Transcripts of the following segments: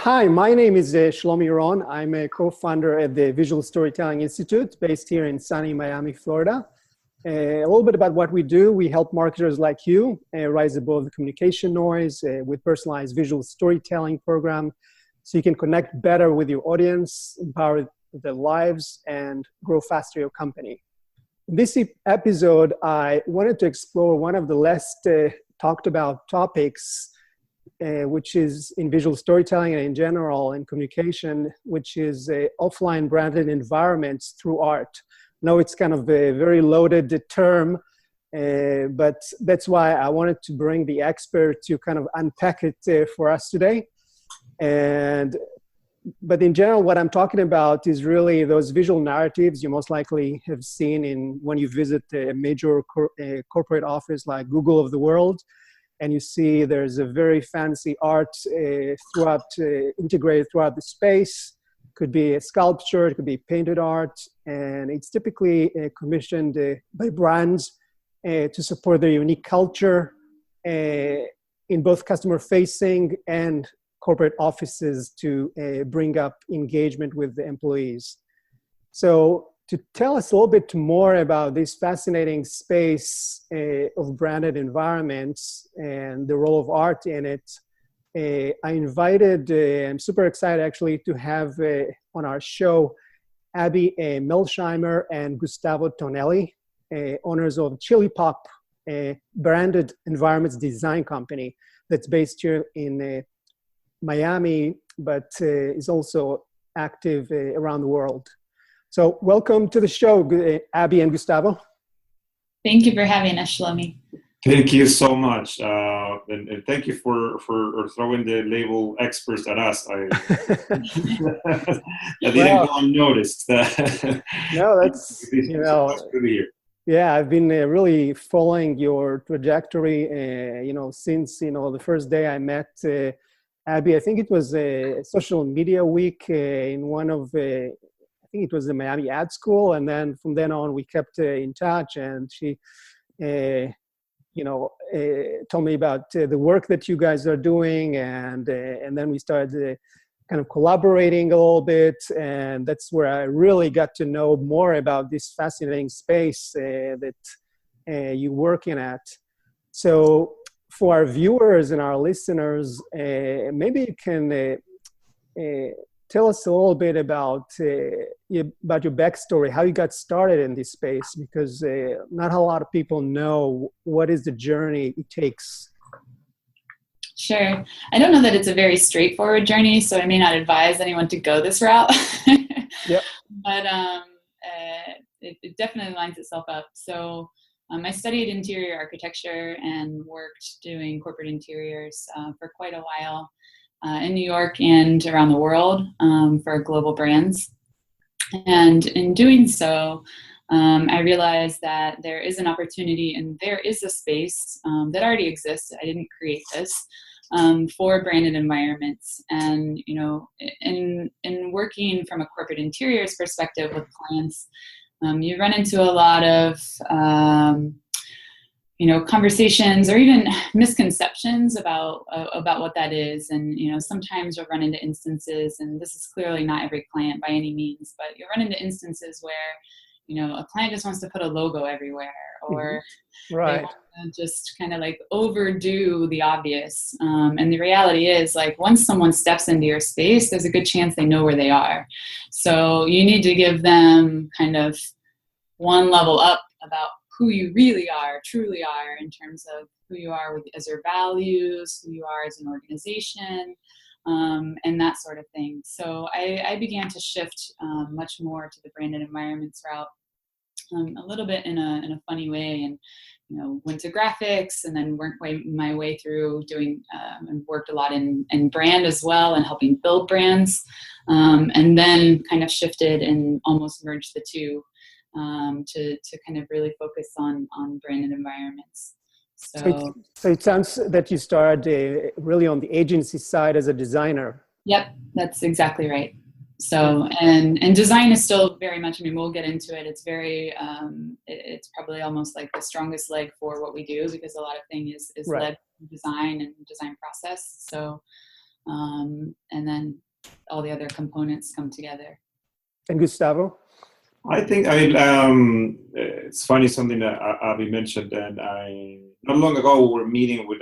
Hi, my name is Shlomi Ron. I'm a co-founder at the Visual Storytelling Institute based here in sunny Miami, Florida. A little bit about what we do. We help marketers like you rise above the communication noise with personalized visual storytelling program so you can connect better with your audience, empower their lives, and grow faster your company. In this episode, I wanted to explore one of the less talked about topics which is in visual storytelling and in general in communication, which is offline branded environments through art. No, it's kind of a very loaded term, but that's why I wanted to bring the expert to kind of unpack it for us today. But in general, what I'm talking about is really those visual narratives you most likely have seen when you visit a major corporate office like Google of the world. And you see there's a very fancy art integrated throughout the space. Could be a sculpture, it could be painted art, and it's typically commissioned by brands to support their unique culture in both customer-facing and corporate offices to bring up engagement with the employees. So to tell us a little bit more about this fascinating space of branded environments and the role of art in it, I invited, I'm super excited actually to have on our show, Abbey Melsheimer and Gustavo Tonelli, owners of Chili Pop, a branded environments design company that's based here in Miami, but is also active around the world. So welcome to the show, Abbey and Gustavo. Thank you for having us, Shlomi. Thank you so much. And thank you for throwing the label experts at us. I didn't go unnoticed. No, that's, yeah, I've been really following your trajectory, since, the first day I met Abbey. I think it was a social media week in one of I think it was the Miami Ad School, and then from then on we kept in touch. And she, told me about the work that you guys are doing, and then we started kind of collaborating a little bit, and that's where I really got to know more about this fascinating space that you're working at. So for our viewers and our listeners, maybe you can tell us a little bit about your backstory, how you got started in this space, because not a lot of people know what is the journey it takes. Sure. I don't know that it's a very straightforward journey, so I may not advise anyone to go this route. Yep. But it definitely lines itself up. So I studied interior architecture and worked doing corporate interiors for quite a while. In New York and around the world for global brands. And in doing so, I realized that there is an opportunity and there is a space that already exists. I didn't create this for branded environments. And, in working from a corporate interiors perspective with clients, you run into a lot of conversations or even misconceptions about what that is. And, sometimes you'll run into instances, and this is clearly not every client by any means, but you'll run into instances where, a client just wants to put a logo everywhere, or right. They just kind of like overdo the obvious. And the reality is, like, once someone steps into your space, there's a good chance they know where they are. So you need to give them kind of one level up about who you really are, truly are, in terms of who you are as your values, who you are as an organization, and that sort of thing. So I began to shift much more to the branded environments route, a little bit in a funny way, and went to graphics, and then worked my way through doing and worked a lot in brand as well, and helping build brands, and then kind of shifted and almost merged the two. To kind of really focus on branded environments. So it sounds that you started really on the agency side as a designer. Yep, that's exactly right. So, and design is still very much, we'll get into it. It's very, it's probably almost like the strongest leg for what we do, because a lot of things is right. led from design and design process. So, and then all the other components come together. And Gustavo? I think it's funny, something that Abbey mentioned, and not long ago we were meeting with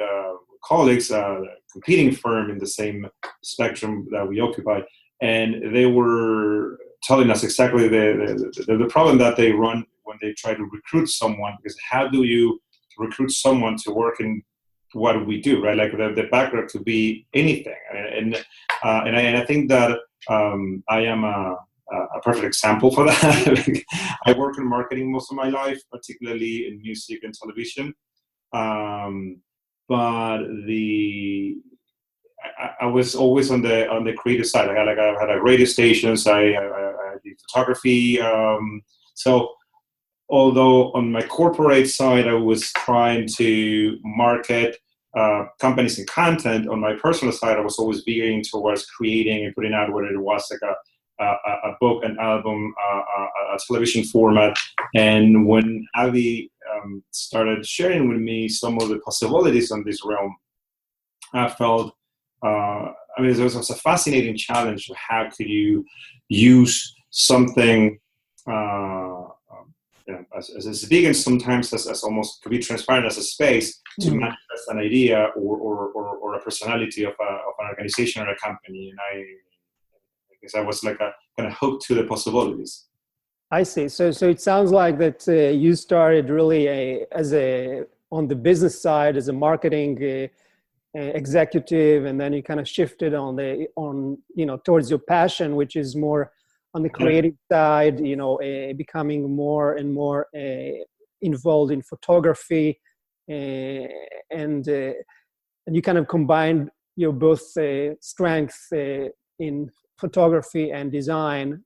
colleagues, a competing firm in the same spectrum that we occupy, and they were telling us exactly the problem that they run when they try to recruit someone, because how do you recruit someone to work in what we do, right? Like the background to be anything, and I think that I am a perfect example for that. I work in marketing most of my life, particularly in music and television. But I was always on the creative side. I had radio stations. I did photography. So although on my corporate side I was trying to market companies and content, on my personal side I was always veering towards creating and putting out, whether it was like a book, an album, a television format. And when Abbey started sharing with me some of the possibilities on this realm, I felt, it was a fascinating challenge. How could you use something as big and sometimes as almost to be transparent as a space to manifest an idea or a personality of an organization or a company? And I guess I was like a kind of hooked to the possibilities. I see. So it sounds like that you started really on the business side as a marketing executive, and then you kind of shifted towards your passion, which is more on the creative side. Becoming more and more involved in photography, and you kind of combined your both strengths in photography and design,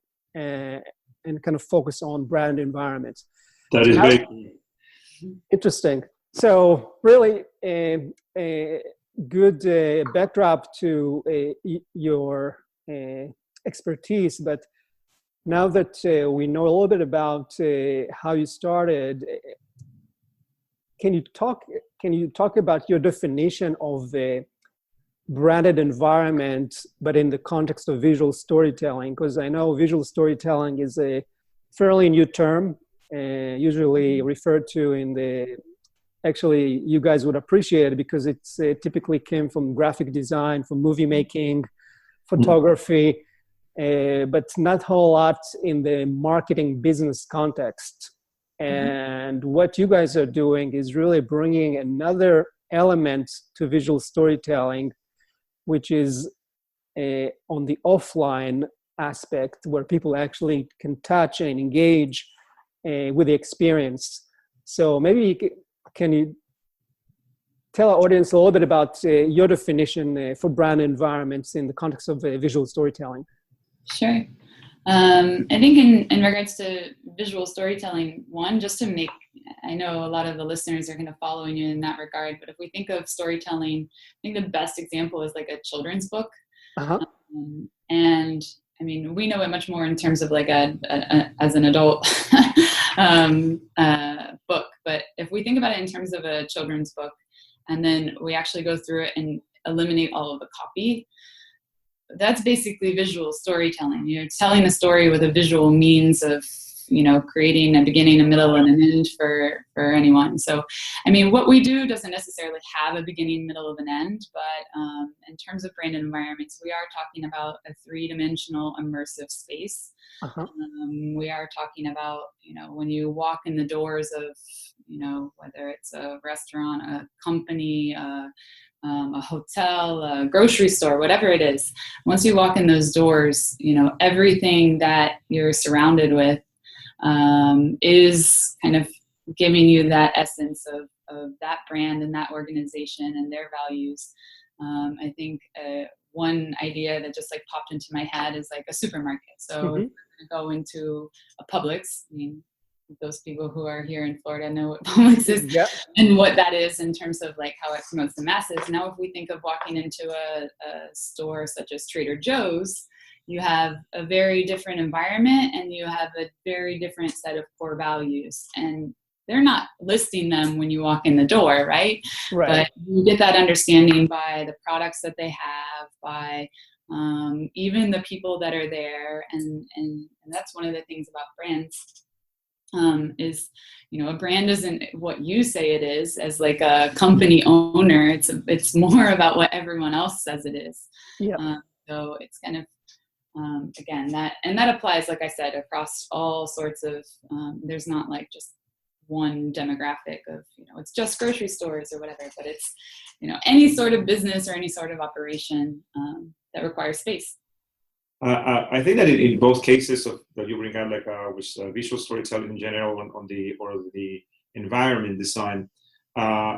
and kind of focus on brand environments. That is very interesting. So really a good backdrop to your expertise. But now that we know a little bit about how you started, can you talk about your definition of the branded environment, but in the context of visual storytelling? Because I know visual storytelling is a fairly new term, usually referred to actually you guys would appreciate it because it's typically came from graphic design, from movie making, photography, but not a whole lot in the marketing business context. And what you guys are doing is really bringing another element to visual storytelling, which is on the offline aspect, where people actually can touch and engage with the experience. So maybe can you tell our audience a little bit about your definition for brand environments in the context of visual storytelling? Sure. I think in regards to visual storytelling, just to make, I know a lot of the listeners are kind of following you in that regard, but if we think of storytelling, I think the best example is like a children's book. And I mean, we know it much more in terms of like as an adult book, but if we think about it in terms of a children's book, and then we actually go through it and eliminate all of the copy, that's basically visual storytelling. You're telling a story with a visual means of, creating a beginning, a middle, and an end for anyone. So, I mean, what we do doesn't necessarily have a beginning, middle, of an end, but in terms of branded environments, we are talking about a three-dimensional immersive space. We are talking about, when you walk in the doors of, whether it's a restaurant, a company, a hotel, a grocery store, whatever it is, once you walk in those doors, everything that you're surrounded with is kind of giving you that essence of that brand and that organization and their values. I think one idea that just like popped into my head is like a supermarket. So if we're going to go into a Publix, I mean, those people who are here in Florida know what Publix is and what that is in terms of like how it promotes the masses. Now, if we think of walking into a store such as Trader Joe's, you have a very different environment and you have a very different set of core values. And they're not listing them when you walk in the door, right? Right. But you get that understanding by the products that they have, by even the people that are there, and that's one of the things about brands. Is, you know, a brand isn't what you say it is as like a company owner. It's more about what everyone else says it is. Yeah. So it's kind of again that applies, like I said, across all sorts of. There's not like just one demographic of, you know, it's just grocery stores or whatever, but it's, you know, any sort of business or any sort of operation that requires space. I think that in both cases of that you bring up, like with visual storytelling in general, on the environment design,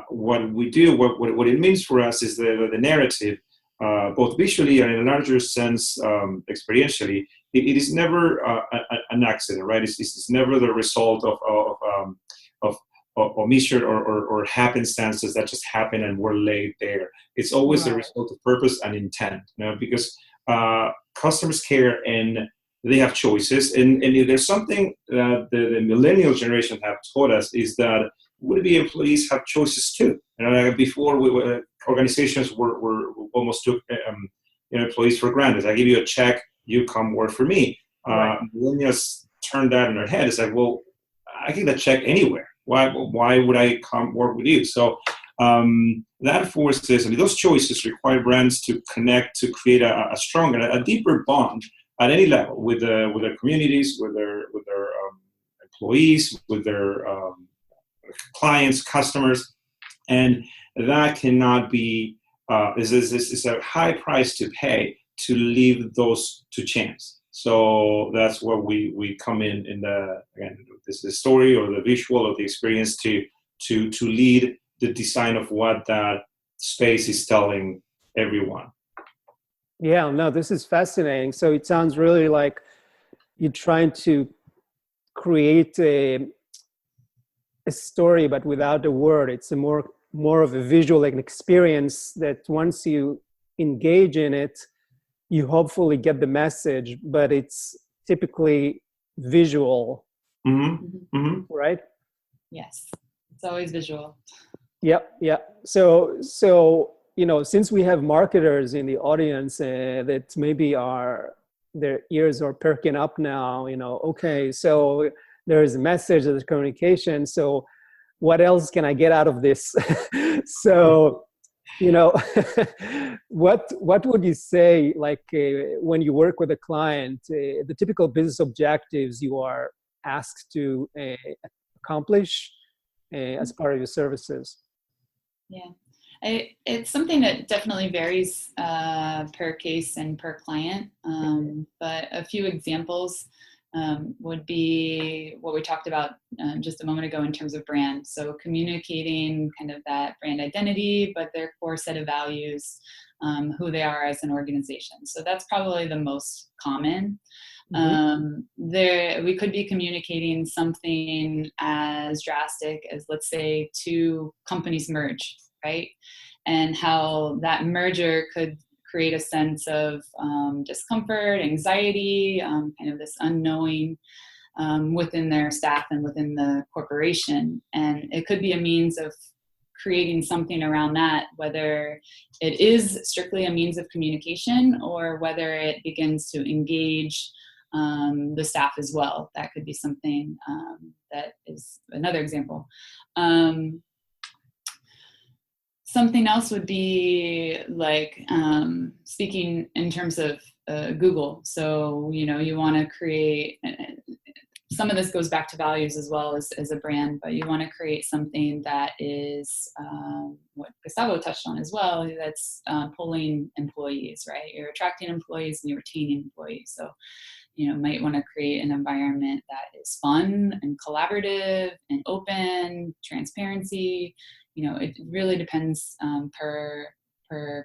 what we do, what it means for us is the narrative, both visually and in a larger sense, experientially. It is never an accident, right? It's never the result of omission or happenstances that just happen and were laid there. It's always the result of purpose and intent, you know, because customers care and they have choices. And if there's something that the millennial generation have taught us, is that would-be employees have choices too. You know, before organizations were almost took employees for granted. I give you a check, you come work for me. Millennials turned that in their head. It's like, well, I get that check anywhere. Why would I come work with you? So that forces, and those choices require brands to connect, to create a stronger, a deeper bond at any level with their communities, with their employees, with their clients, customers, and that cannot be. Is a high price to pay to leave those to chance. So that's where we come in the story or the visual or the experience to lead the design of what that space is telling everyone. Yeah, no, this is fascinating. So it sounds really like you're trying to create a story, but without a word. It's a more of a visual experience that once you engage in it, you hopefully get the message, but it's typically visual, right? Yes, it's always visual. Yeah. So you know, since we have marketers in the audience that maybe their ears are perking up now, you know, okay, so there's a message, there's communication. So what else can I get out of this? So, you know, what would you say, like when you work with a client, the typical business objectives you are asked to accomplish as part of your services? Yeah, it's something that definitely varies per case and per client. But a few examples would be what we talked about just a moment ago in terms of brand. So communicating kind of that brand identity, but their core set of values, who they are as an organization. So that's probably the most common. We could be communicating something as drastic as, let's say, two companies merge, right? And how that merger could create a sense of discomfort, anxiety, kind of this unknowing within their staff and within the corporation. And it could be a means of creating something around that, whether it is strictly a means of communication or whether it begins to engage the staff as well. That could be something that is another example. Something else would be like speaking in terms of Google. So, you know, you want to create, some of this goes back to values as well as a brand, but you want to create something that is what Gustavo touched on as well, that's pulling employees, right? You're attracting employees and you're retaining employees. So, you know, might want to create an environment that is fun and collaborative and open, transparency. You know, it really depends per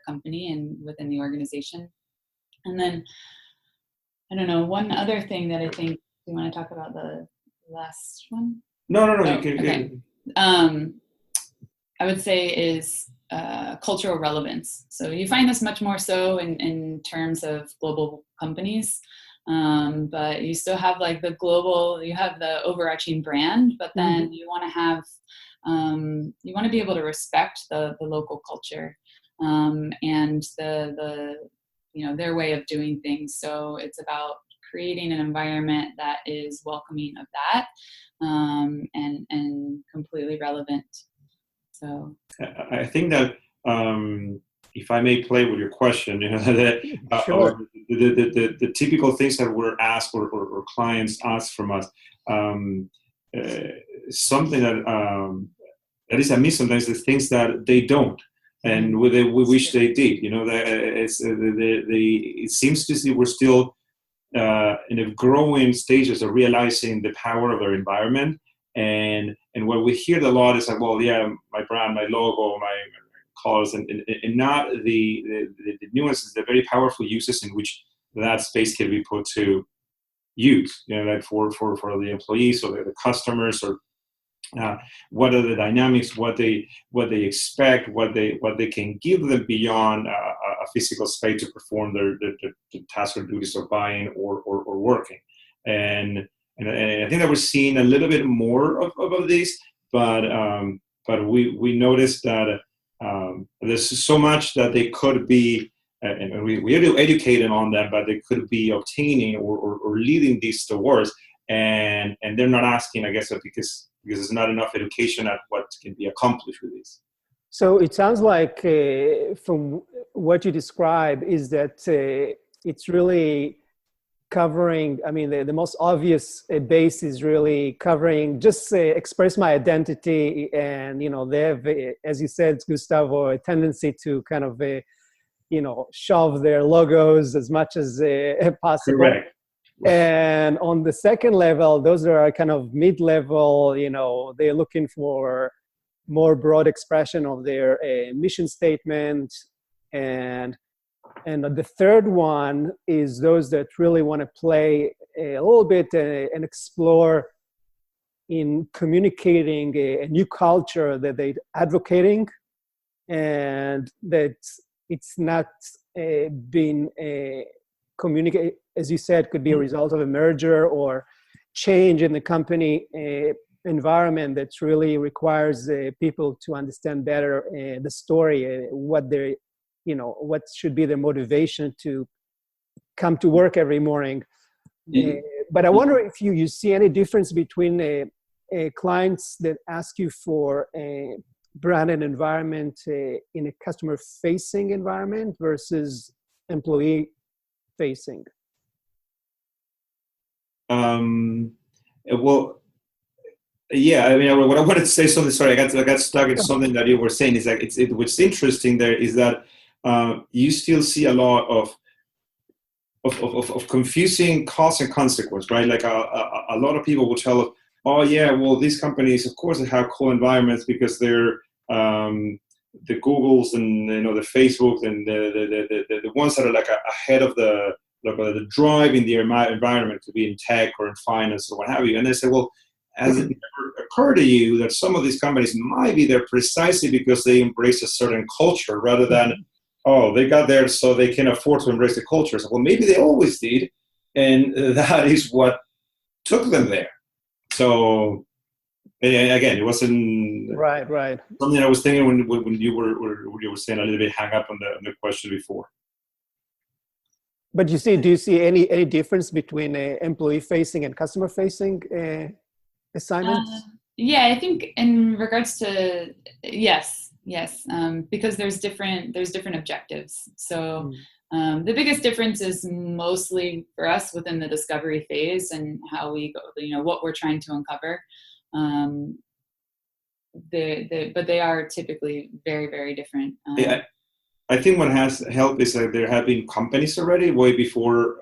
company and within the organization. And then, I don't know, one other thing that I think, you want to talk about the last one? No. Oh, okay. I would say is cultural relevance. So you find this much more so in terms of global companies. But you still have like the global, you have the overarching brand, but then you want to have, you want to be able to respect the local culture, and the their way of doing things. So it's about creating an environment that is welcoming of that, and completely relevant. So I think that if I may play with your question, Sure. the typical things that we're asked or clients ask from us, something that is amiss sometimes, the things that they don't, and we wish they did. It seems to see we're still in a growing stages of realizing the power of their environment. And what we hear a lot is like, well, yeah, my brand, my logo, my colors, and not the nuances, the very powerful uses in which that space can be put to use, like for the employees or the customers, or what are the dynamics, what they expect, what they can give them beyond a physical space to perform their tasks or duties of buying or working. And I think that we're seeing a little bit more of this, but we noticed that there's so much that they could be, and we are educating on that, but they could be obtaining or leading these towards, and they're not asking, I guess, because there's not enough education at what can be accomplished with this. So it sounds like from what you describe is that it's really covering, I mean, the most obvious base is really covering just express my identity. And, they have, as you said, Gustavo, a tendency to kind of, shove their logos as much as possible. Correct. And on the second level, those are kind of mid-level, they're looking for more broad expression of their mission statement. And the third one is those that really want to play a little bit and explore in communicating a new culture that they're advocating, and that it's not been communicated, as you said, could be a result of a merger or change in the company environment that really requires people to understand better the story, what they're, what should be their motivation to come to work every morning. But I wonder if you see any difference between clients that ask you for a branded environment in a customer-facing environment versus employee-facing. Well, yeah, I mean, what I wanted to say, something. Sorry, I got stuck in something that you were saying. Is that what's interesting there is that you still see a lot of confusing cause and consequence, right? Like a lot of people will tell us, oh yeah, well, these companies, of course, they have cool environments because they're the Googles and the Facebook and the ones that are like ahead of the drive in the environment, to be in tech or in finance or what have you. And they say, well, has it ever occurred to you that some of these companies might be there precisely because they embrace a certain culture rather than, oh, they got there so they can afford to embrace the culture? So, well, maybe they always did, and that is what took them there. So, again, it wasn't right. Something I was thinking when you were saying a little bit hang up on the question before. But do you see any difference between employee-facing and customer-facing assignments? Yeah, I think in regards to yes, because there's different objectives. So the biggest difference is mostly for us within the discovery phase and how we go, what we're trying to uncover. But they are typically very, very different. Yeah. I think what has helped is that there have been companies already, way before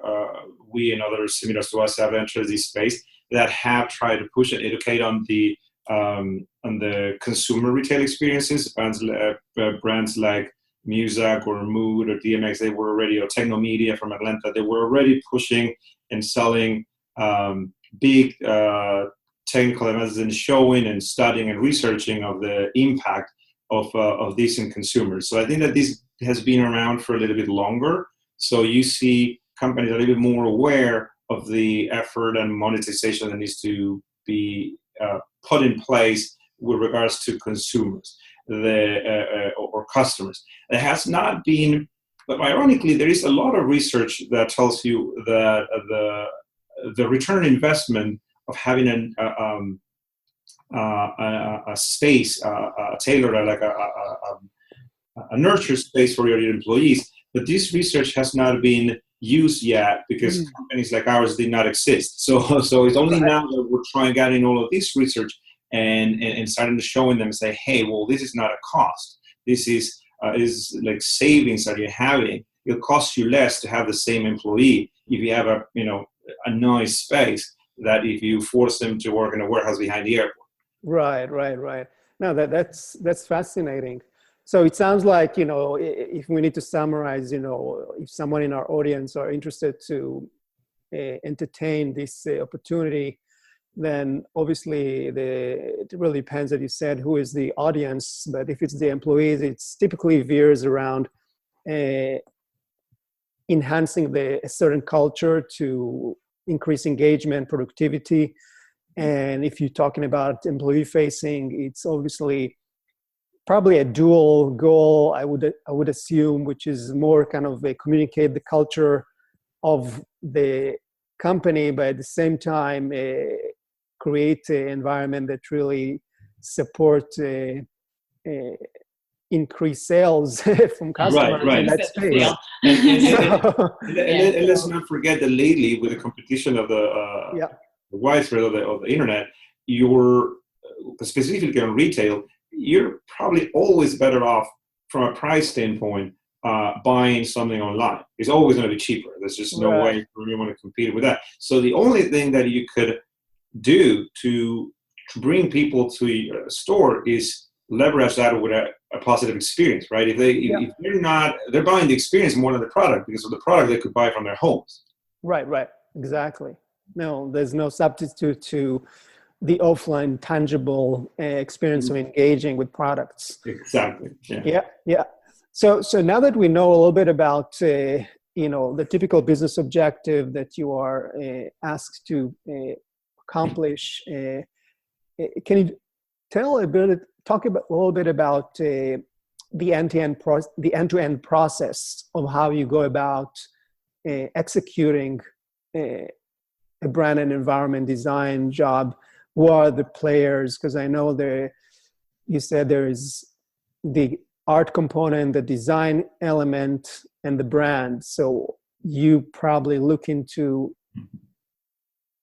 we and others similar to us have entered this space, that have tried to push and educate on the consumer retail experiences. Brands like Muzak or Mood or DMX, they were already, or Technomedia from Atlanta, they were already pushing and selling big technical events and showing and studying and researching of the impact of this in consumers. So I think that this has been around for a little bit longer. So you see companies are a little bit more aware of the effort and monetization that needs to be put in place with regards to consumers or customers. It has not been, but ironically, there is a lot of research that tells you that the return on investment of having a space, tailored, like a nurture space for your employees, but this research has not been used yet because companies like ours did not exist. So it's only now that we're trying getting all of this research and starting to showing them and say, hey, well, this is not a cost. This is like savings that you're having. It'll cost you less to have the same employee if you have a nice space that if you force them to work in a warehouse behind the airport. Right. No, that's fascinating. So it sounds like, if we need to summarize, if someone in our audience are interested to entertain this opportunity, then obviously it really depends, as you said, who is the audience. But if it's the employees, it's typically veers around enhancing a certain culture to increase engagement, productivity. And if you're talking about employee facing, it's obviously probably a dual goal, I would assume, which is more kind of communicate the culture of the company, but at the same time create an environment that really supports increased sales from customers in that space. And let's not forget that lately, with the competition of the widespread of the internet, you're specifically on retail, you're probably always better off from a price standpoint buying something online. It's always going to be cheaper. There's just no way for anyone to compete with that. So the only thing that you could do to bring people to your store is leverage that with a positive experience, right? If they're buying the experience more than the product, because of the product they could buy from their homes. Right, exactly. No, there's no substitute to the offline tangible experience of engaging with products. Exactly. Yeah. So now that we know a little bit about the typical business objective that you are asked to accomplish, can you talk a little bit about the end-to-end process of how you go about executing a brand and environment design job? Who are the players? Because I know you said there is the art component, the design element, and the brand. So you probably looking to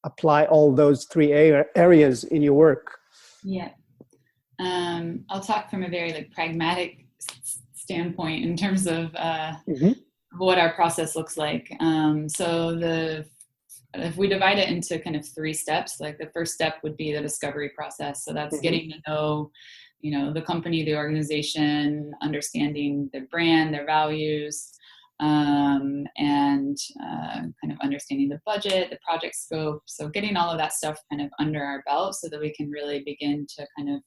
apply all those three areas in your work. Yeah. I'll talk from a very pragmatic standpoint in terms of what our process looks like. If we divide it into kind of 3 steps, the first step would be the discovery process. So that's getting to know, the company, the organization, understanding their brand, their values, and kind of understanding the budget, the project scope. So getting all of that stuff kind of under our belt so that we can really begin to kind of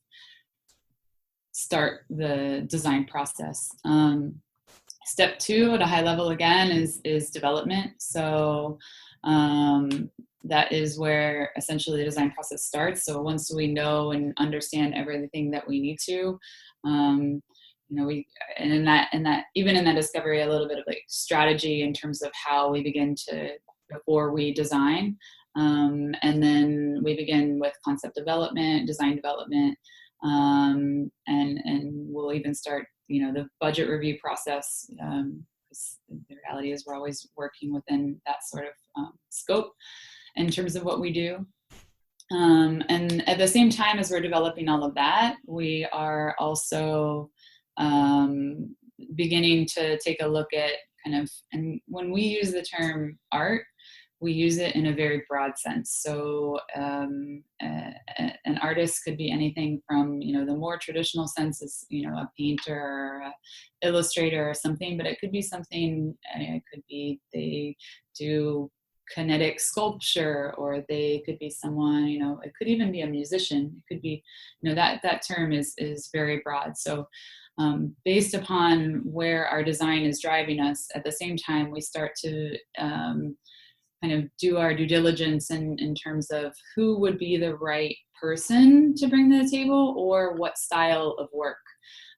start the design process. Step 2 at a high level again is development. So that is where essentially the design process starts. So once we know and understand everything that we need to, even in that discovery, a little bit of strategy in terms of how we begin before we design, and then we begin with concept development, design development, and we'll even start the budget review process. The reality is we're always working within that sort of scope in terms of what we do. And at the same time as we're developing all of that, we are also beginning to take a look at and when we use the term art, we use it in a very broad sense. So an artist could be anything from, the more traditional sense is, a painter or a illustrator or something, but it could be something, it could be they do kinetic sculpture, or they could be someone, it could even be a musician. It could be, that term is very broad. So based upon where our design is driving us. At the same time, we start to kind of do our due diligence in terms of who would be the right person to bring to the table, or what style of work.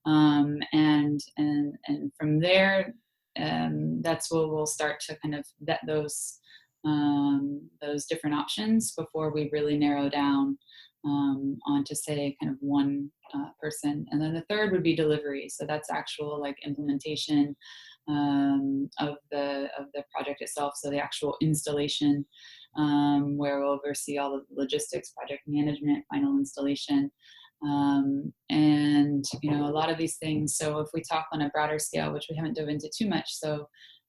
And from there, that's where we'll start to kind of vet those different options before we really narrow down onto, say, kind of one person. And then the third would be delivery. So that's actual like implementation of the project itself. So the actual installation, where we'll oversee all of the logistics, project management, final installation. And a lot of these things. So if we talk on a broader scale, which we haven't dove into too much, so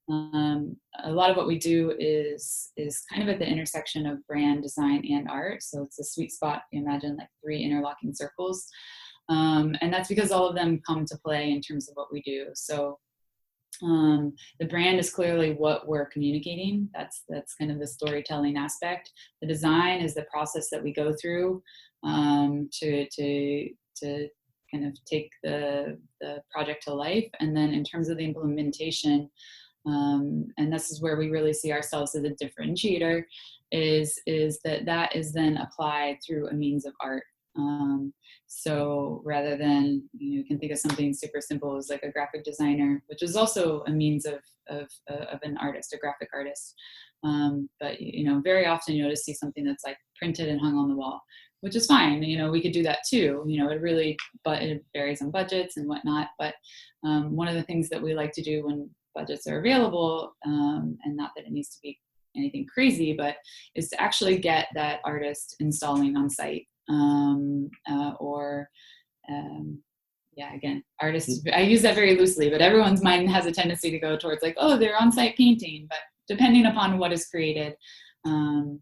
a lot of what we do is kind of at the intersection of brand, design, and art. So it's a sweet spot. You imagine like 3 interlocking circles, and that's because all of them come to play in terms of what we do. So the brand is clearly what we're communicating. That's kind of the storytelling aspect. The design is the process that we go through to kind of take the project to life. And then in terms of the implementation, and this is where we really see ourselves as a differentiator, is that is then applied through a means of art. So rather than, you can think of something super simple as like a graphic designer, which is also a means of an artist, a graphic artist. But very often you'll just see something that's like printed and hung on the wall, which is fine. We could do that too. But it varies on budgets and whatnot. But one of the things that we like to do when budgets are available, and not that it needs to be anything crazy, but is to actually get that artist installing on site. Again, artists, I use that very loosely, but everyone's mind has a tendency to go towards like, oh, they're on-site painting, but depending upon what is created. And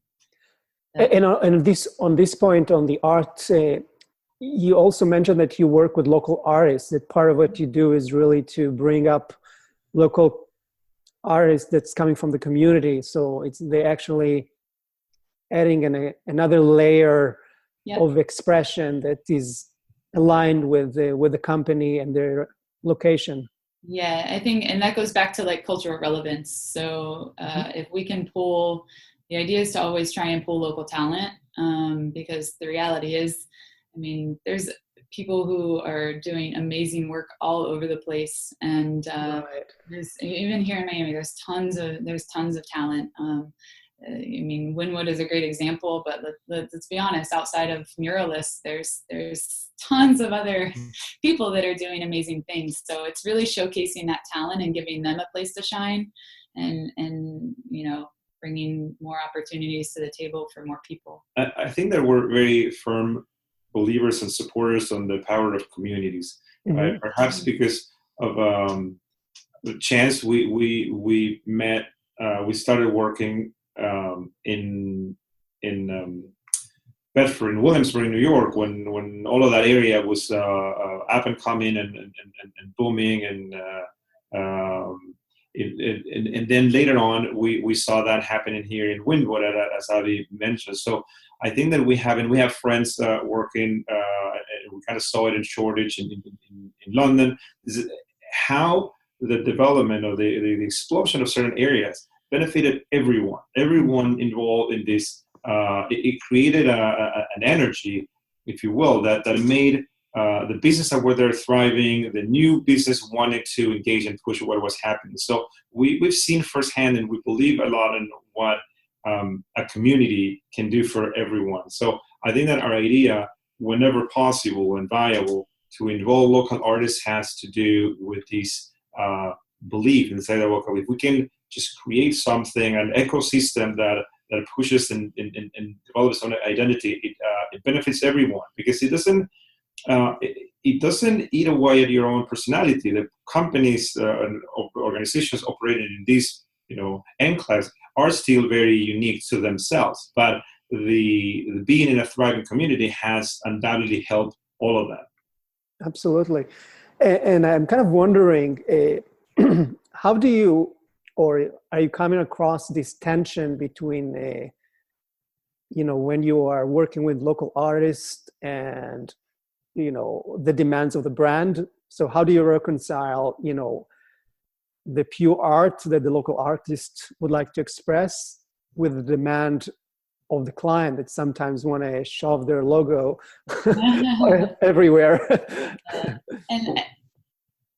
on this point on the art, you also mentioned that you work with local artists, that part of what you do is really to bring up local artists that's coming from the community. So they're actually adding another layer of expression that is aligned with the company and their location. Yeah, I think, and that goes back to like cultural relevance. So if we can pull, the idea is to always try and pull local talent, because the reality is, there's people who are doing amazing work all over the place, and there's, even here in Miami, there's tons of talent. Wynwood is a great example, but let's be honest, outside of muralists, there's tons of other people that are doing amazing things. So it's really showcasing that talent and giving them a place to shine, and bringing more opportunities to the table for more people. I think that we're very firm believers and supporters on the power of communities. Mm-hmm. Perhaps because of the chance we met, we started working in Bedford, in Williamsburg, New York, when all of that area was up and coming and booming, and then later on we saw that happening here in Wynwood, as Abbey mentioned. So I think that we have friends working. We kind of saw it in Shoreditch in London. How the development of the explosion of certain areas benefited everyone involved in this. It created an energy, if you will, that made the business that were there thriving. The new business wanted to engage and push what was happening. So we've seen firsthand, and we believe a lot in what a community can do for everyone. So I think that our idea, whenever possible and viable, to involve local artists has to do with this belief and say that, okay, if we can just create something, an ecosystem that pushes and develops on identity, it benefits everyone, because it doesn't eat away at your own personality. The companies and organizations operating in these enclaves are still very unique to themselves, but the being in a thriving community has undoubtedly helped all of that. Absolutely. And I'm kind of wondering, how do you, or are you coming across this tension between, when you are working with local artists and, the demands of the brand? So how do you reconcile, the pure art that the local artist would like to express with the demand of the client that sometimes want to shove their logo everywhere? And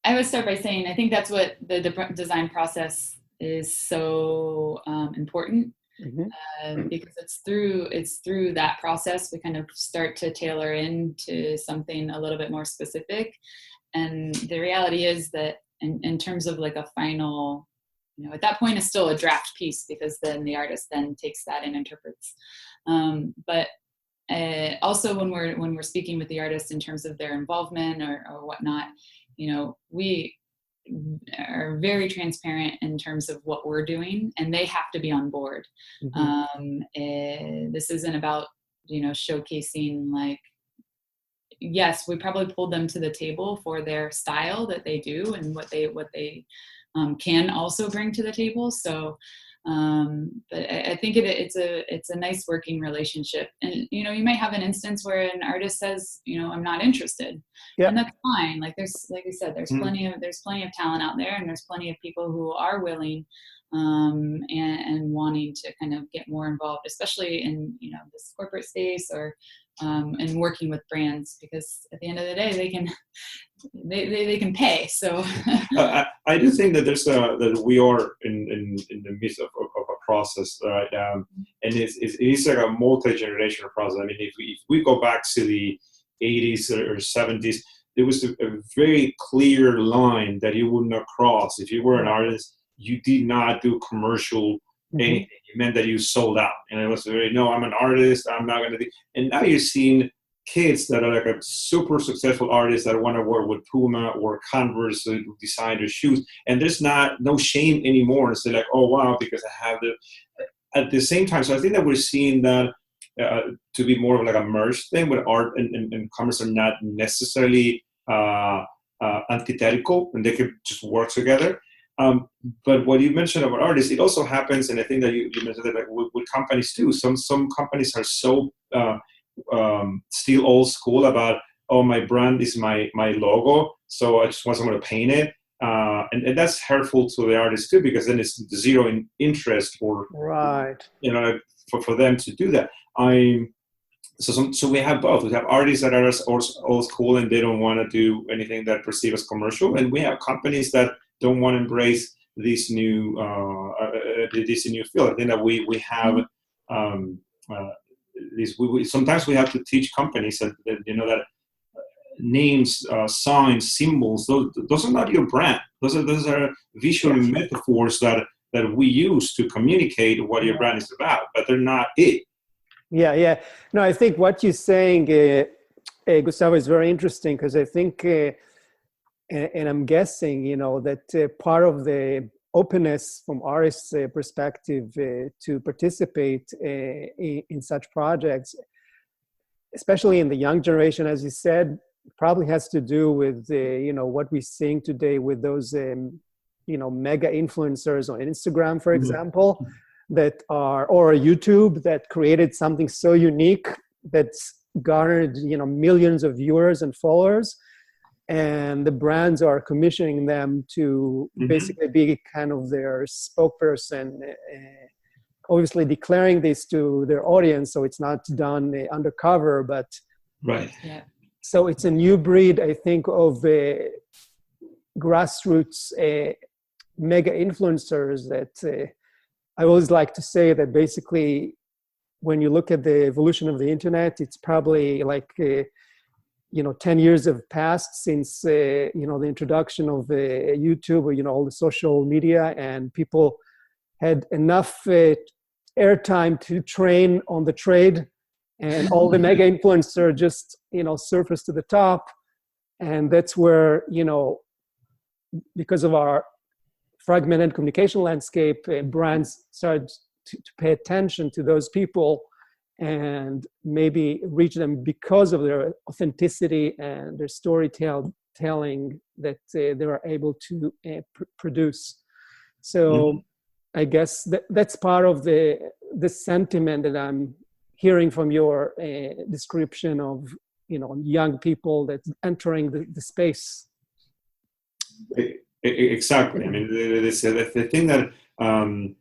I would start by saying, I think that's what the design process is so important. Because it's through that process we kind of start to tailor into something a little bit more specific. And the reality is that in terms of like a final, at that point it's still a draft piece, because then the artist then takes that and interprets. But also when we're speaking with the artist in terms of their involvement or whatnot, we are very transparent in terms of what we're doing, and they have to be on board. This isn't about showcasing, like, yes, we probably pulled them to the table for their style that they do and what they can also bring to the table. So but I think it's a nice working relationship. And you might have an instance where an artist says, I'm not interested. Yeah. And that's fine. Like like we said, there's plenty of talent out there, and there's plenty of people who are willing and wanting to kind of get more involved, especially in this corporate space or and working with brands, because at the end of the day they can pay. So I do think that that we are in the midst of a process right now, and it is like a multi-generational process. I mean, if we go back to the 80s or 70s, there was a very clear line that you would not cross. If you were an artist, you did not do commercial anything. It meant that you sold out. And it was very, no, I'm an artist, I'm not going to do. And now you're seeing kids that are like a super successful artist that want to work with Puma or Converse, design their shoes. And there's no shame anymore. It's like, oh, wow, because I have at the same time. So I think that we're seeing that to be more of like a merged thing, where art and commerce are not necessarily antithetical, and they could just work together. But what you mentioned about artists, it also happens, and I think that you mentioned that, like, with companies too. Some companies are so still old school about, oh, my brand is my logo, so I just want someone to paint it, and that's hurtful to the artist too, because then it's zero in interest for for them to do that. So we have both. We have artists that are old school and they don't want to do anything that perceived as commercial, and we have companies that don't want to embrace this new field. I think that we have sometimes we have to teach companies that that names, signs, symbols, those are not your brand. Those are visual metaphors that we use to communicate what your brand is about, but they're not it. Yeah. No, I think what you're saying, Gustavo, is very interesting, because I think, and I'm guessing, that part of the openness from artists' perspective to participate in such projects, especially in the young generation, as you said, probably has to do with what we're seeing today with those mega influencers on Instagram, for example, that are, or YouTube, that created something so unique that's garnered millions of viewers and followers, and the brands are commissioning them to basically be kind of their spokesperson, obviously declaring this to their audience, so it's not done undercover, but right. Yeah. So it's a new breed, I think, of grassroots mega influencers that I always like to say that basically when you look at the evolution of the internet, it's probably like 10 years have passed since the introduction of YouTube, or all the social media, and people had enough airtime to train on the trade, and all the mega influencer just surfaced to the top. And that's where because of our fragmented communication landscape, brands started to pay attention to those people and maybe reach them because of their authenticity and their storytelling that they were able to produce. So I guess that's part of the sentiment that I'm hearing from your description of young people that's entering the space. Exactly. I mean, the thing that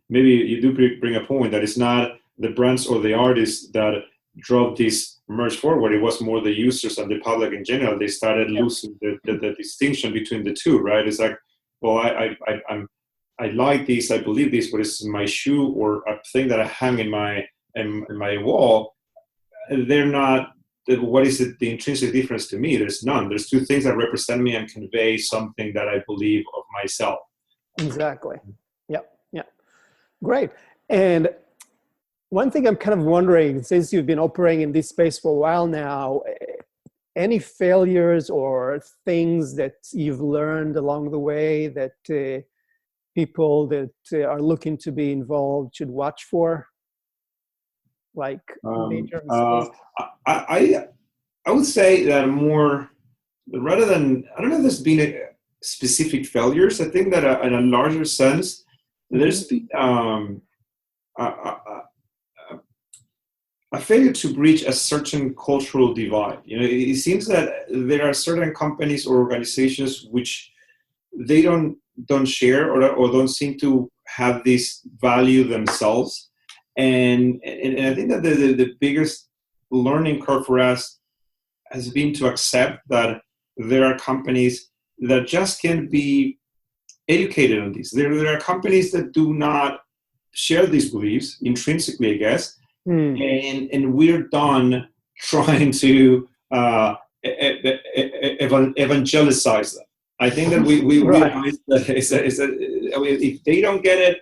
maybe you do bring a point that it's not the brands or the artists that drove this merge forward. It was more the users and the public in general. They started losing the distinction between the two, right? It's like, well, I like this, I believe this, but it's my shoe or a thing that I hang in my wall. They're not. What is it? The intrinsic difference to me? There's none. There's two things that represent me and convey something that I believe of myself. Exactly. Yep. Yeah. Great. And one thing I'm kind of wondering, since you've been operating in this space for a while now, any failures or things that you've learned along the way that people that are looking to be involved should watch for? Like major mistakes? I would say that more, rather than, I don't know if there's been a specific failures. I think that in a larger sense, there's been a failure to bridge a certain cultural divide. You know, it seems that there are certain companies or organizations which they don't share or don't seem to have this value themselves. And I think that the biggest learning curve for us has been to accept that there are companies that just can't be educated on this. There are companies that do not share these beliefs intrinsically, I guess, and we're done trying to evangelize them. I think that we realize that I mean, if they don't get it,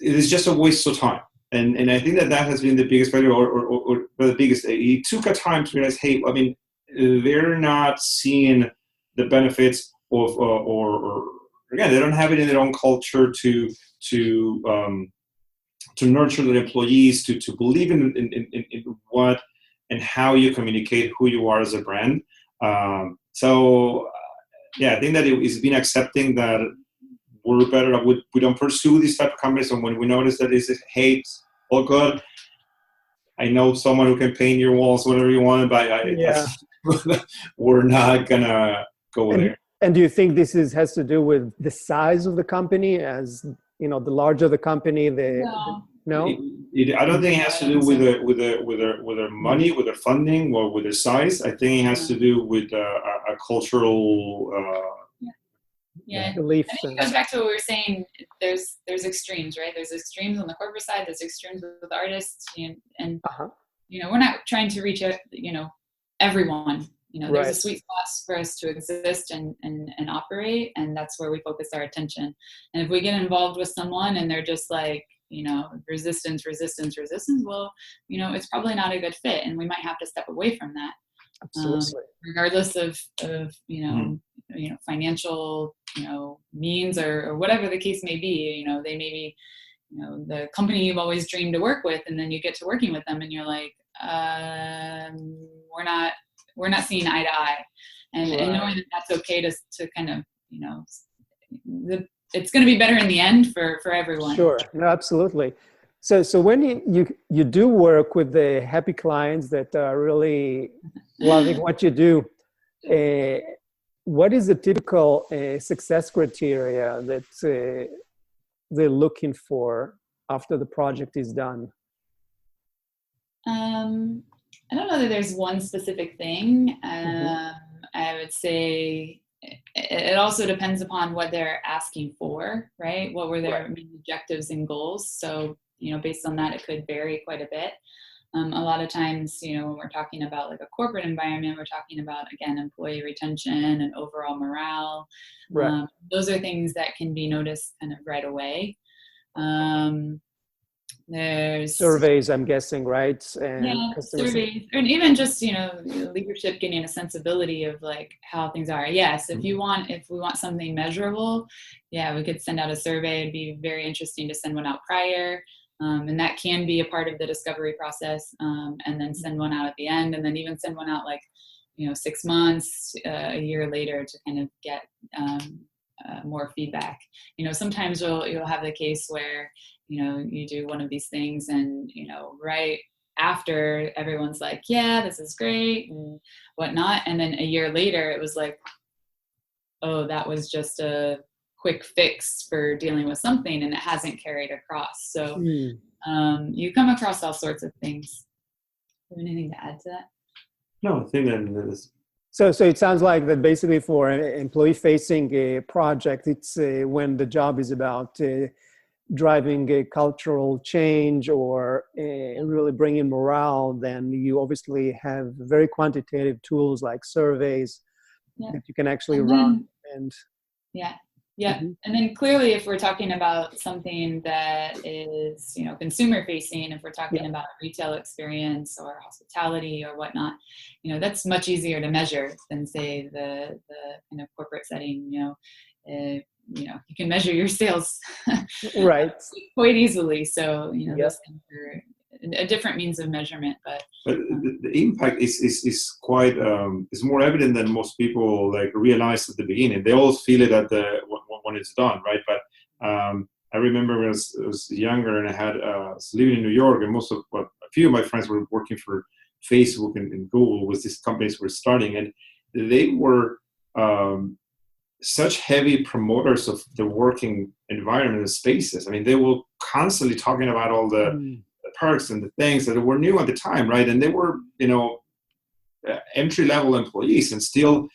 it is just a waste of time. And I think that has been the biggest failure, or the biggest. It took a time to realize, hey, I mean, they're not seeing the benefits of, or again, they don't have it in their own culture to nurture their employees, to believe in what and how you communicate who you are as a brand. So I think that it's been accepting that we're better. We don't pursue these type of companies, and when we notice that it's hate, all good. I know someone who can paint your walls whatever you want, but we're not gonna go there. And do you think this has to do with the size of the company? As you know, the larger the company, no. I don't think it has to do with their money, with their funding, or with their size. I think it has to do with a cultural. Belief. I think it goes back to what we were saying. There's extremes, right? There's extremes on the corporate side. There's extremes with artists, and you know, we're not trying to reach out, you know, everyone. You know, there's a sweet spot for us to exist and operate, and that's where we focus our attention. And if we get involved with someone and they're just like, you know, resistance, well, you know, it's probably not a good fit, and we might have to step away from that. Absolutely. Regardless of you know, financial, you know, means or whatever the case may be. You know, they may be, you know, the company you've always dreamed to work with, and then you get to working with them and you're like, we're not seeing eye to eye, and knowing that that's okay to kind of, you know, it's going to be better in the end for everyone. Sure. No, absolutely. So when you do work with the happy clients that are really loving what you do, what is the typical success criteria that they're looking for after the project is done? I don't know that there's one specific thing. I would say it also depends upon what they're asking for, right? What were their main objectives and goals? So, you know, based on that, it could vary quite a bit. A lot of times, you know, when we're talking about like a corporate environment, we're talking about, again, employee retention and overall morale. Those are things that can be noticed kind of right away. There's surveys, I'm guessing, right? And surveys, and even just, you know, leadership getting a sensibility of like how things are. Yes, if we want something measurable, we could send out a survey. It'd be very interesting to send one out prior, and that can be a part of the discovery process, and then send one out at the end, and then even send one out like, you know, 6 months, a year later to kind of get more feedback. You know, sometimes you'll have the case where, you know, you do one of these things and, you know, right after everyone's like, yeah, this is great and whatnot. And then a year later, it was like, oh, that was just a quick fix for dealing with something and it hasn't carried across. So you come across all sorts of things. Do you have anything to add to that? No, I think that is. So it sounds like that basically for an employee-facing project, it's when the job is about driving a cultural change or really bringing morale, then you obviously have very quantitative tools like surveys that you can actually run. And And then clearly, if we're talking about something that is, consumer facing, if we're talking about retail experience or hospitality or whatnot, that's much easier to measure than say the kind of corporate setting. You can measure your sales right quite easily. So those things are a different means of measurement, but the impact is quite is more evident than most people like realize at the beginning. They all feel it when it's done, right? But I remember when I was younger and I was living in New York, and a few of my friends were working for Facebook and Google, was these companies were starting, and they were such heavy promoters of the working environment and spaces. I mean, they were constantly talking about all the perks and the things that were new at the time, right? And they were, entry-level employees, and still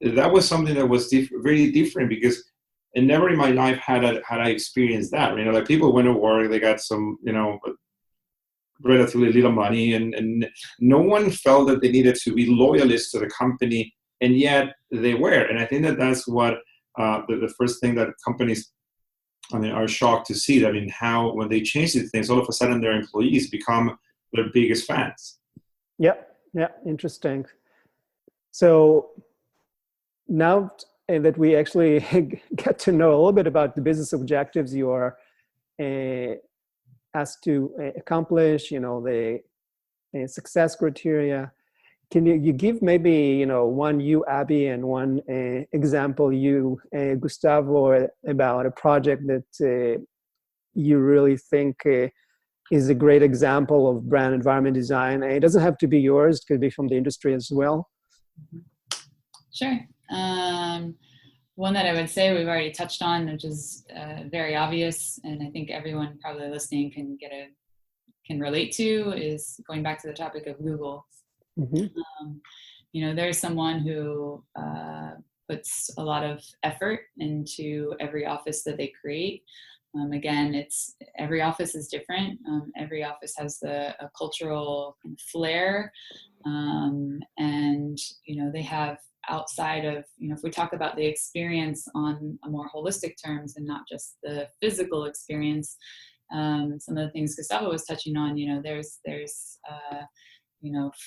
that was something that was very different, because and never in my life had I experienced that. Like people went to work, they got some, relatively little money, and no one felt that they needed to be loyalists to the company, and yet they were. And I think that that's what the first thing that companies, are shocked to see. How when they change these things, all of a sudden their employees become their biggest fans. Yeah, interesting. So now that we actually get to know a little bit about the business objectives you are asked to accomplish, the success criteria, can you give maybe, one you, Abbey, and one example you, Gustavo, about a project that you really think is a great example of brand environment design? It doesn't have to be yours. It could be from the industry as well. Sure. One that I would say we've already touched on, which is very obvious, and I think everyone probably listening can relate to, is going back to the topic of Google. There's someone who puts a lot of effort into every office that they create. Again, every office is different. Every office has a cultural flair, and they have, outside of, if we talk about the experience on a more holistic terms and not just the physical experience, some of the things Gustavo was touching on, there's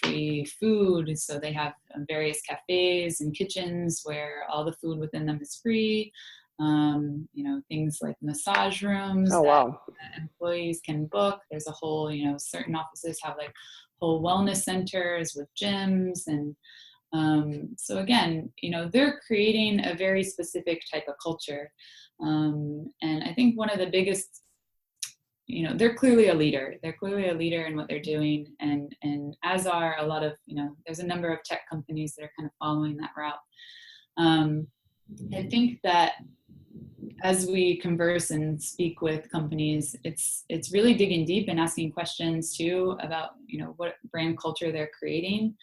free food. So they have various cafes and kitchens where all the food within them is free. Things like massage rooms that employees can book. There's a whole, certain offices have like whole wellness centers with gyms. And so again, they're creating a very specific type of culture. And I think one of the biggest, they're clearly a leader. They're clearly a leader in what they're doing. And as are a lot of, there's a number of tech companies that are kind of following that route. I think that as we converse and speak with companies, it's really digging deep and asking questions too about, what brand culture they're creating,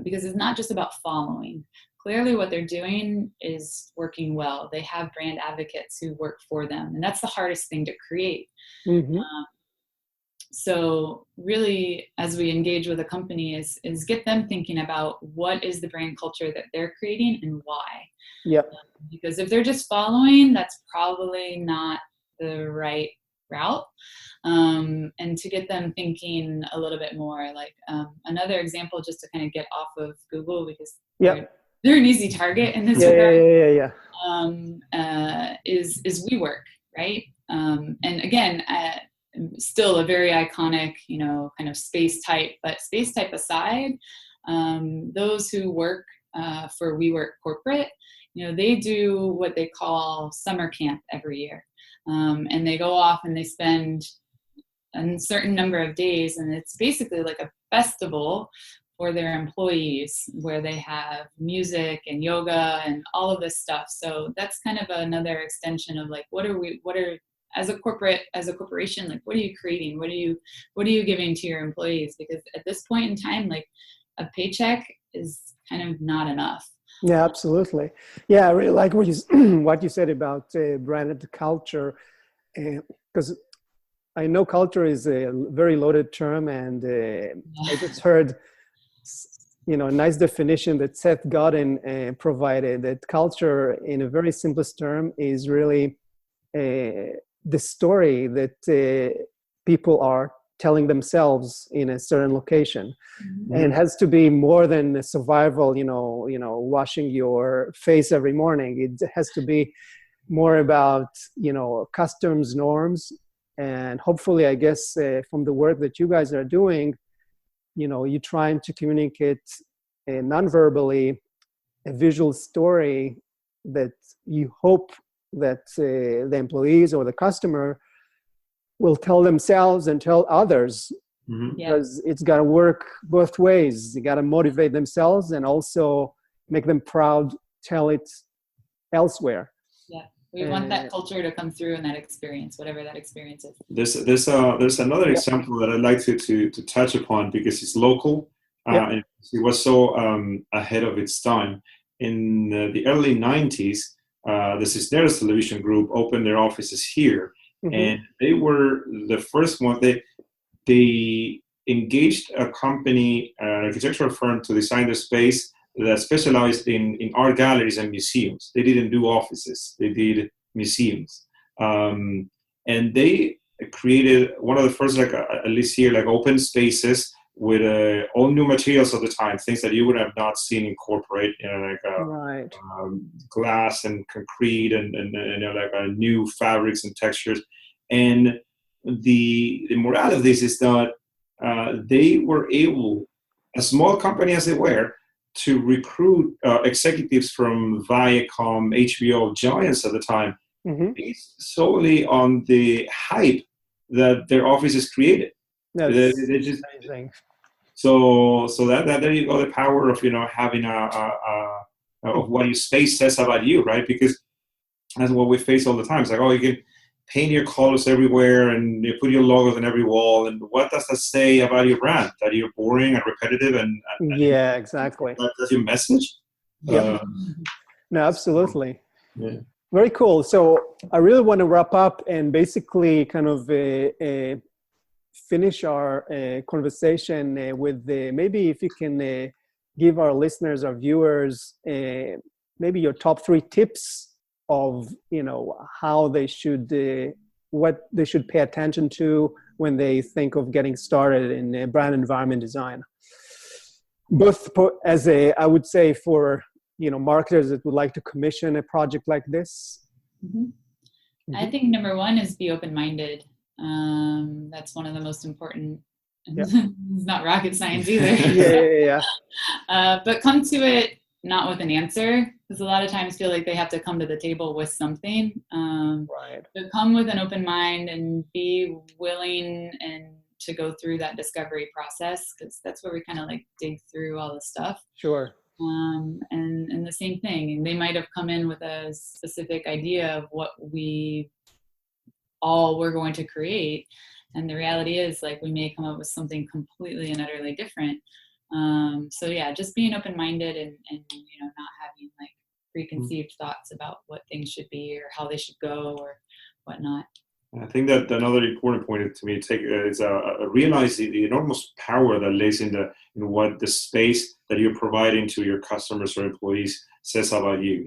because it's not just about following. Clearly what they're doing is working well. They have brand advocates who work for them, and that's the hardest thing to create. So really, as we engage with a company, is get them thinking about what is the brand culture that they're creating and why. Yep. Because if they're just following, that's probably not the right route. And to get them thinking a little bit more, like another example, just to kind of get off of Google, because they're an easy target in this regard. Is WeWork, right? And again, still a very iconic, kind of space type. But space type aside, those who work for WeWork corporate, they do what they call summer camp every year. And they go off and they spend a certain number of days, and it's basically like a festival for their employees, where they have music and yoga and all of this stuff. So that's kind of another extension of like, what are as a corporation, like, what are you creating? What are you giving to your employees? Because at this point in time, like, a paycheck is kind of not enough. Yeah, absolutely. Yeah, I really like what you said about branded culture, because I know culture is a very loaded term, and I just heard, a nice definition that Seth Godin provided, that culture, in a very simplest term, is really the story that people are telling themselves in a certain location. Mm-hmm. And it has to be more than a survival, washing your face every morning. It has to be more about, customs, norms, and hopefully, I guess, from the work that you guys are doing, you're trying to communicate non-verbally a visual story that you hope that the employees or the customer will tell themselves and tell others. Mm-hmm. Because it's got to work both ways. You got to motivate themselves and also make them proud, tell it elsewhere. Yeah, we want that culture to come through in that experience, whatever that experience is. There's another example that I'd like to touch upon, because it's local. And it was so ahead of its time. In the early 90s, the Cisneros Television Group opened their offices here. Mm-hmm. And they were the first one. They engaged a company, an architectural firm, to design the space that specialized in art galleries and museums. They didn't do offices; they did museums. And they created one of the first, at least here, open spaces with all new materials of the time, things that you would have not seen incorporate, right. Glass and concrete and new fabrics and textures. And the morale of this is that they were able, a small company as they were, to recruit executives from Viacom, HBO, giants at the time, mm-hmm. based solely on the hype that their offices created. That's just amazing. So that there you go, the power of having of what your space says about you, right? Because that's what we face all the time. It's like, you can paint your colors everywhere and you put your logos on every wall, and what does that say about your brand? That you're boring and repetitive and yeah, exactly. That's your message. Yeah. No, absolutely. Yeah. Very cool. So I really want to wrap up and basically kind of finish our conversation with maybe if you can give our listeners, our viewers, maybe your top 3 tips of how they should what they should pay attention to when they think of getting started in brand environment design, both as I would say for marketers that would like to commission a project like this. Mm-hmm. Mm-hmm. I think number 1 is be open-minded. That's one of the most important. Yep. It's not rocket science either. Yeah. But come to it not with an answer, because a lot of times feel like they have to come to the table with something. Right. But come with an open mind and be willing and to go through that discovery process, because that's where we kind of dig through all the stuff. Sure. And the same thing. They might have come in with a specific idea of what we're going to create. And the reality is we may come up with something completely and utterly different. So yeah, just being open-minded and not having preconceived thoughts about what things should be or how they should go or whatnot. I think that another important point to me is realize the enormous power that lays in what the space that you're providing to your customers or employees says about you.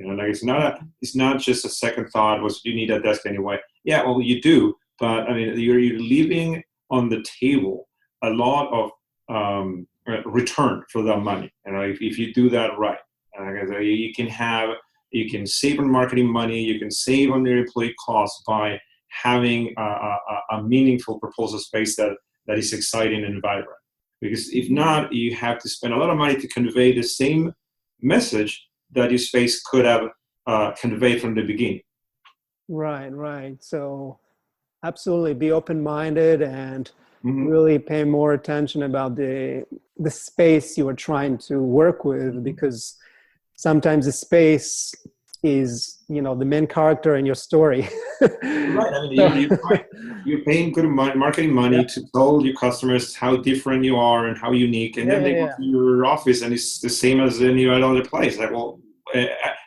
It's not just a second thought. What you need a desk anyway? Yeah, well, you do, but you're leaving on the table a lot of return for that money. If you do that right, you can save on marketing money. You can save on your employee costs by having a meaningful proposal space that is exciting and vibrant. Because if not, you have to spend a lot of money to convey the same message that your space could have conveyed from the beginning. Right. So Absolutely. Be open-minded and really pay more attention about the space you are trying to work with, because sometimes the space is, the main character in your story. Right. I mean, you're paying good marketing money to tell your customers how different you are and how unique, and then they go to your office and it's the same as any other place. Like, well,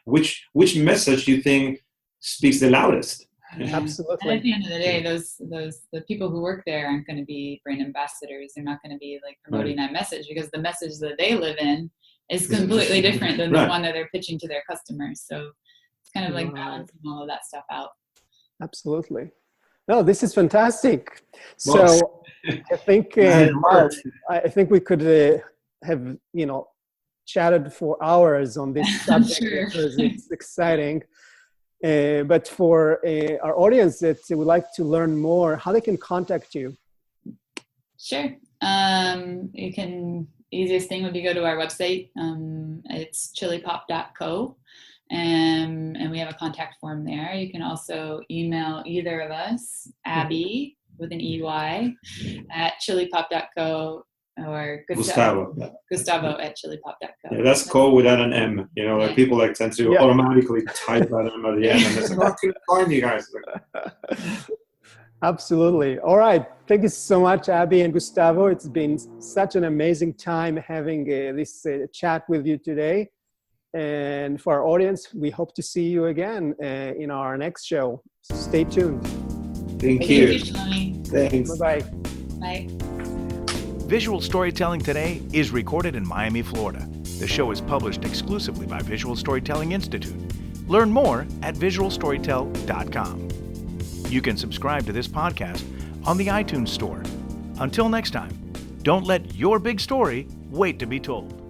which message do you think speaks the loudest? Yeah. Absolutely. And at the end of the day, the people who work there aren't going to be brand ambassadors. They're not going to be like promoting that message, because the message that they live in is completely different than the one that they're pitching to their customers. So it's kind of like balancing all of that stuff out. Absolutely. No, this is fantastic. So I think I think we could have chatted for hours on this subject because it's exciting. But for our audience that would like to learn more, how they can contact you? Sure. Easiest thing would be go to our website. It's chilipop.co. And we have a contact form there. You can also email either of us, Abbey with an EY at chilipop.co, or Gustavo at chilipop.co. Yeah, that's co without an M. Like people tend to automatically type that M at the end, and it's like, I couldn't find you guys. Absolutely. All right. Thank you so much, Abbey and Gustavo. It's been such an amazing time having this chat with you today. And for our audience, we hope to see you again in our next show. Stay tuned. Thank you. Thanks. Bye-bye. Bye. Visual Storytelling Today is recorded in Miami, Florida. The show is published exclusively by Visual Storytelling Institute. Learn more at visualstorytell.com. You can subscribe to this podcast on the iTunes Store. Until next time, don't let your big story wait to be told.